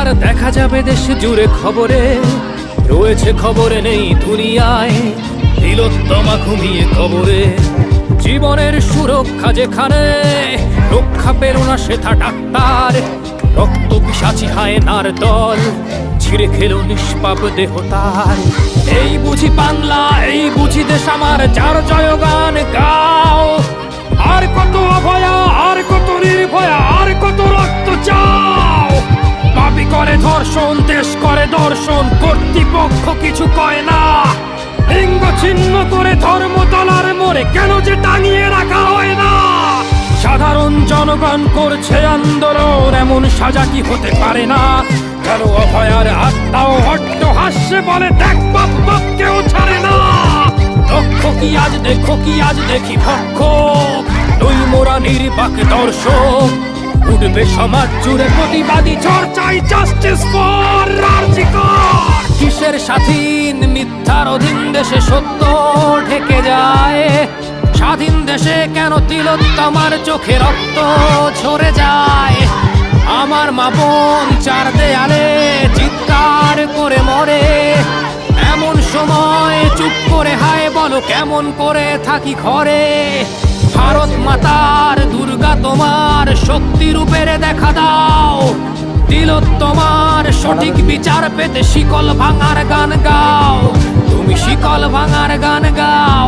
এবার দেখা যাবে দেশ জুড়ে খবরে, রয়েছে খবরে নেই দুনিয়ায় তিলোত্তমা ঘুমিয়ে কবরে। জীবনের সুরক্ষা যেখানে, রক্ষা পেল না সেথা ডাক্তার। রক্ত পিশাচি হায়নার দল ছিঁড়ে খেলো নিষ্পাপ দেহ তার। এই বুঝি বাংলা, এই বুঝি দেশ আমার, যার জয়গান গাও। আর কত অভয়া, আর কত নির্ভয়া, আর কত রক্ত চাও। পাপি করে ধর্ষণ, দেশ করে দর্শন, কর্তৃপক্ষ কিছু কয় না। লিঙ্গ ছিন্ন করে ধর্মতলার মোড়ে কেন যে টাঙিয়ে রাখা হয় না। সাধারণ জনগণ করছে আন্দোলন, এমন সাজা কি হতে পারে না। কেন অভয়ার আত্মাও হট্ট হাসছে বলে, দেখ বাপ বাপ কেউ ছাড়ে না। লক্ষ্য কি আজ দেখো, কি আজ দেখি ভক্ষ, নই মোরা নির্বাক দর্শক। উঠবে সমাজ জুড়ে প্রতিবাদী ঝড়, চাই জাস্টিস ফর রাজিকর। কিসের স্বাধীন, মিথ্যার অধীন দেশে সত্য ঢেকে যায়। স্বাধীন দেশে কেন তিলোত্তমার চোখে রক্ত ঝরে যায়। আমার মা বোন চার দেয়ালে চিৎকার করে মরে, এমন সময় চুপ করে হায় বলো কেমন করে থাকি ঘরে। ভারত মাতার, দুর্গা তোমার শক্তি রূপের দেখা দাও। তিলোত্তমার সঠিক বিচার পেতে শিকল ভাঙার গান গাও। তুমি শিকল ভাঙার গান গাও।